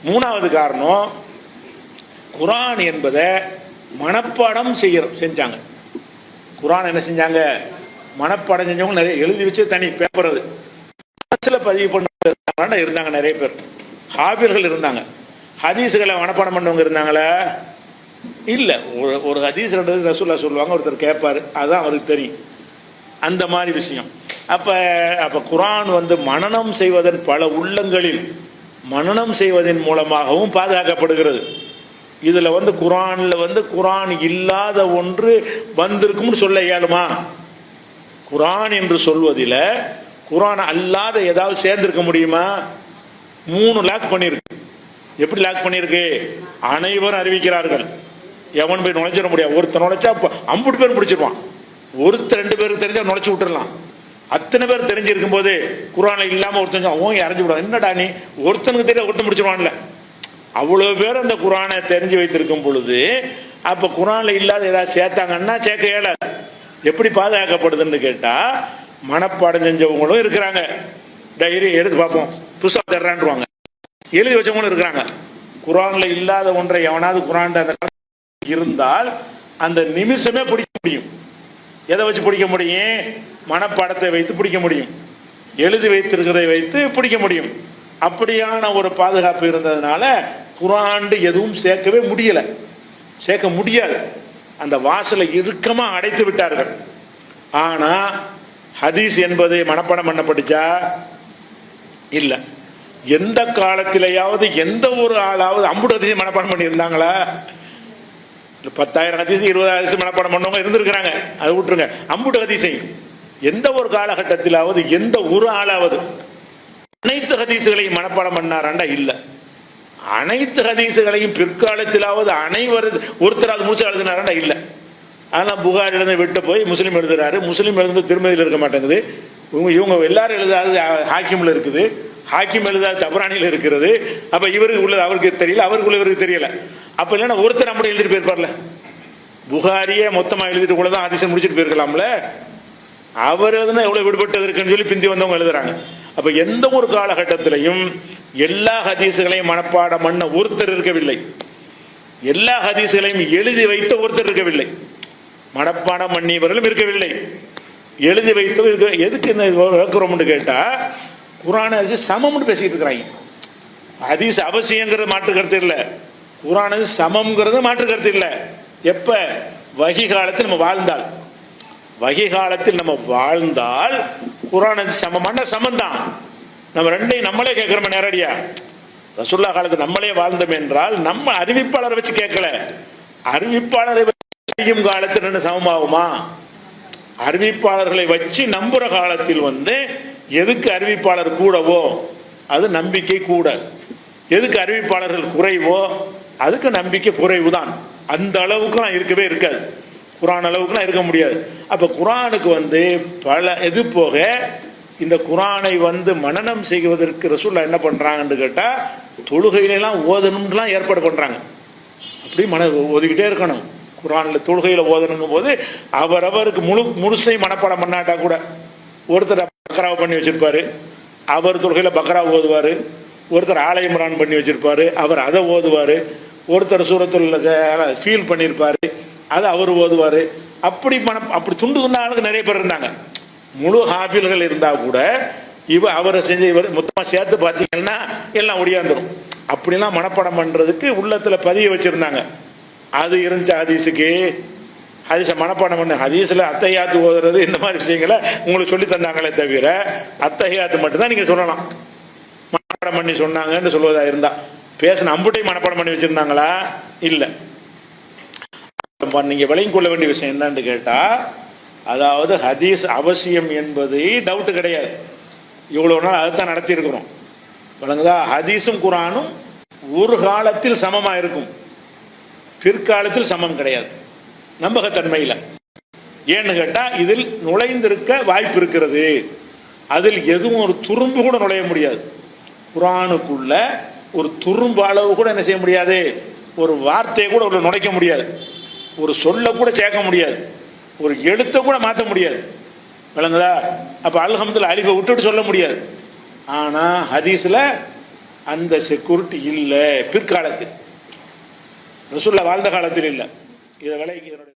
மூணாவது காரணம், குரான் என்பதை மனப்பாடம் செஞ்சாங்க. குரான் என்ன செஞ்சாங்க? மனப்பாடம் செஞ்சவங்க நிறைய, எழுதி வச்சு தனி பேப்பர், அது மனசில் பதிவு பண்ண இருந்தாங்க நிறைய பேர். ஹாபிர்கள் இருந்தாங்க. ஹதீஸுகளை மனப்பாடம் பண்ணவங்க இருந்தாங்களா? இல்லை. ஒரு ஹதீஸ் ரெண்டு ரசூலுல்லாஹ் சொல்லுவாங்க, ஒருத்தர் கேட்பார், அதுதான் அவருக்கு தெரியும். அந்த மாதிரி விஷயம். அப்போ குரான் வந்து மனனம் செய்வதன், பல உள்ளங்களில் மனனம் செய்வதன் மூலமாகவும் பாதுகாக்கப்படுகிறது. இதில் வந்து குரானில் வந்து குரான் இல்லாத ஒன்று வந்திருக்கும்னு சொல்ல இயலுமா? குரான் என்று சொல்வதில் குரான் அல்லாத ஏதாவது சேர்ந்திருக்க முடியுமா? 3 லாக் பண்ணியிருக்கு. எப்படி லாக் பண்ணியிருக்கு? அனைவரும் அறிவிக்கிறார்கள், எவன் போய் நுழைச்சிட முடியாது. ஒருத்தர் நுழைச்சா 50 பேர் பிடிச்சிருவான். ஒருத்தர் 2 பேருக்கு தெரிஞ்சா நுழைச்சி விட்டுடலாம். அத்தனை பேர் தெரிஞ்சிருக்கும் போது குரானில் இல்லாமல் ஒருத்தன் ஓங்கி அரைஞ்சு விடுவான். என்னடா நீ, ஒருத்தனுக்கு தெரிய ஒருத்தன் முடிச்சிருவான்ல. அவ்வளோ பேர் அந்த குரானை தெரிஞ்சு வைத்திருக்கும் பொழுது அப்போ குரானில் இல்லாத ஏதாவது சேர்த்தாங்கன்னா சேர்க்க இயலாது. எப்படி பாதுகாக்கப்படுதுன்னு கேட்டால், மனப்பாடம் செஞ்சவங்களும் இருக்கிறாங்க, டைரி எடுத்து பார்ப்போம் புஸ்தகம் தர்றான்வாங்க, எழுதி வச்சவங்களும் இருக்கிறாங்க. குரானில் இல்லாத ஒன்றை எவனாவது குரான் அந்த இருந்தால் அந்த நிமிஷமே பிடிக்க முடியும். எதை வச்சு பிடிக்க முடியும்? மனப்பாடத்தை வைத்து பிடிக்க முடியும், எழுதி வைத்திருக்கிறதை வைத்து பிடிக்க முடியும். அப்படியான ஒரு பாதுகாப்பு இருந்ததுனால குரான் எதுவும் சேர்க்கவே முடியலை, சேர்க்க முடியாது. அந்த வாசலை இறுக்கமாக அடைத்து விட்டார்கள். ஆனால் ஹதீஸ் என்பது மனப்பாடம் பண்ணப்பட்டுச்சா? இல்லை. எந்த காலத்திலேயாவது எந்த ஒரு ஆளாவது 50 ஹதீஸ் மனப்பாடம் பண்ணியிருந்தாங்களா? 10,000 ஹதீஸ் 20,000 ஹதீஸ் மனப்பாடம் பண்ணவங்க இருந்திருக்கிறாங்க, அதை விட்டுருங்க. 50 ஹதீஸையும் எந்த ஒரு காலகட்டத்திலாவது எந்த ஒரு ஆளாவது அனைத்து ஹதீஸுகளையும் மனப்பாடம் பண்ணாராண்டா? இல்லை. அனைத்து ஹதீஸுகளையும் பிற்காலத்திலாவது அனைவரும் ஒருத்தராவது முழுசு எழுதினாராண்டா? இல்லை. ஆனால் புகார் எழுத விட்டு போய் முஸ்லீம் எழுதுறாரு, முஸ்லீம் எழுதுறது திருமதியில் இருக்க மாட்டேங்குது. இவங்க எல்லாரும் எழுதாது ஹாக்கிமில் இருக்குது, ஹாக்கிம் எழுதாது தபரானியில் இருக்கிறது. அப்போ இவருக்கு உள்ளது அவருக்கு தெரியல, அவருக்கு உள்ள இவருக்கு தெரியல. அப்போ இல்லைன்னா ஒருத்தர் நம்மளை எழுதிட்டு போயிருப்பார்ல. புகாரியே மொத்தமாக எழுதிட்டு கூட தான் ஹதீஸை முடிச்சுட்டு போயிருக்கலாம்ல. அவர் எழுதுனா எவ்வளோ விடுபட்டது இருக்குன்னு சொல்லி பிந்தி வந்தவங்க எழுதுறாங்க. அப்போ எந்த ஒரு காலகட்டத்திலையும் எல்லா ஹதீஸுகளையும் மனப்பாடம் பண்ண ஒருத்தர் இருக்கவில்லை, எல்லா ஹதீஸுகளையும் எழுதி வைத்த ஒருத்தர் இருக்கவில்லை, மனப்பாடம் பண்ணியவர்களும் இருக்கவில்லை, எழுதி வைத்தவர். எதுக்கு இந்த விளக்குறோம்னு கேட்டால், குரானை சமம்னு பேசிக்கிட்டு இருக்கிறாங்க. ஹதீஸ் அவசியங்கிறது மாற்று கருத்து இல்லை, குரான் சமம்ங்கிறது மாற்று கருத்து இல்லை. எப்போ? வகி காலத்தில் நம்ம வாழ்ந்தால், வகி காலத்தில் நம்ம வாழ்ந்தால் குரான் சமமான சமந்தான். நம்ம ரெண்டையும் நம்மளே கேட்கிறோம் நேரடியா. ரசூலுல்லாஹ் காலத்தில் நம்மளே வாழ்ந்தோம் என்றால் நம்ம அறிவிப்பாளரை வச்சு கேட்கல, அறிவிப்பாளரை வச்சு காலத்தில் ரெண்டு சமமாகுமா? அறிவிப்பாளர்களை வச்சு நம்புற காலத்தில் வந்து எதுக்கு அறிவிப்பாளர் கூடவோ அது நம்பிக்கை கூட, எதுக்கு அறிவிப்பாளர்கள் குறைவோ அதுக்கு நம்பிக்கை குறைவுதான். அந்த அளவுக்குலாம் இருக்கவே இருக்காது, குரான் அளவுக்குலாம் இருக்க முடியாது. அப்போ குரானுக்கு வந்து பல இது போக இந்த குரானை வந்து மனனம் செய்வதற்கு ரசூலுல்லாஹ் என்ன பண்ணுறாங்கன்னு கேட்டால், தொழுகையிலாம் ஓதணும்லாம் ஏற்பாடு பண்ணுறாங்க. அப்படி ஓதிக்கிட்டே இருக்கணும். குரானில் தொழுகையில் ஓதணுங்கும் போது அவரவருக்கு முழுசை மனப்பாடம் பண்ணாட்டா கூட, ஒருத்தர் பக்ராவை பண்ணி வச்சிருப்பாரு, அவர் தொழுகையில் பக்ரா ஓதுவார், ஒருத்தர் ஆல இம்ரான் பண்ணி வச்சிருப்பாரு, அவர் அதை ஓதுவார், ஒருத்தர் சூரத்துல் ஃபீல் பண்ணியிருப்பார், அதை அவர் ஓதுவார். அப்படி துண்டு துண்டு ஆளுக்கு நிறைய பேர் இருந்தாங்க. முழு ஹாஃபில்கள் இருந்தால் கூட அவரை செஞ்ச இவர் மொத்தமாக சேர்த்து பார்த்தீங்கன்னா எல்லாம் ஒடியாந்துடும். அப்படிலாம் மனப்பாடம் பண்ணுறதுக்கு உள்ளத்தில் பதிய வச்சுருந்தாங்க. அது இருந்துச்சு ஹதீஸுக்கு. ஹதீஸை மனப்பாடம் பண்ண, ஹதீஸில் அத்தஹியாத்து ஓதுறது இந்த மாதிரி விஷயங்களை உங்களுக்கு சொல்லி தந்தாங்களே தவிர அத்தஹியாத்து மட்டும்தான் நீங்கள் சொல்லலாம். மனப்பாடம் பண்ணி சொன்னாங்கன்னு சொல்வதா இருந்தால் பேசின அம்புட்டையும் மனப்பாடம் பண்ணி வச்சுருந்தாங்களா? இல்லை. நீங்கள் விளங்கிக் கொள்ள வேண்டிய விஷயம் என்னன்னு கேட்டால், அதாவது ஹதீஸ் அவசியம் என்பது டவுட்டு கிடையாது. இவ்வளோ நாள் அதுதான் நடத்தியிருக்கிறோம், விளங்குதா? ஹதீஸும் குரானும் ஒரு காலத்தில் சமமாக இருக்கும், பிற்காலத்தில் சமம் கிடையாது நம்பகத்தன்மையில். ஏன்னு கேட்டால் இதில் நுழைந்திருக்க வாய்ப்பு இருக்கிறது, அதில் எதுவும் ஒரு துரும்பு கூட நுழைய முடியாது. குரானுக்குள்ள ஒரு துரும்பு அளவு கூட என்ன செய்ய முடியாது, ஒரு வார்த்தையை கூட உள்ள நுழைக்க முடியாது, ஒரு சொல்ல கூட சேர்க்க முடியாது, ஒரு எழுத்தை கூட மாற்ற முடியாது, விளங்குதா? அப்போ அல்ஹம்துலில்லாஹ் அலிஃபை விட்டுட்டு சொல்ல முடியாது. ஆனால் ஹதீஸில் அந்த செக்யூரிட்டி இல்லை பிற்காலத்தில், ரசூலுல்லாஹ் வாழ்ந்த காலத்தில் இல்லை. இதை விலைக்கு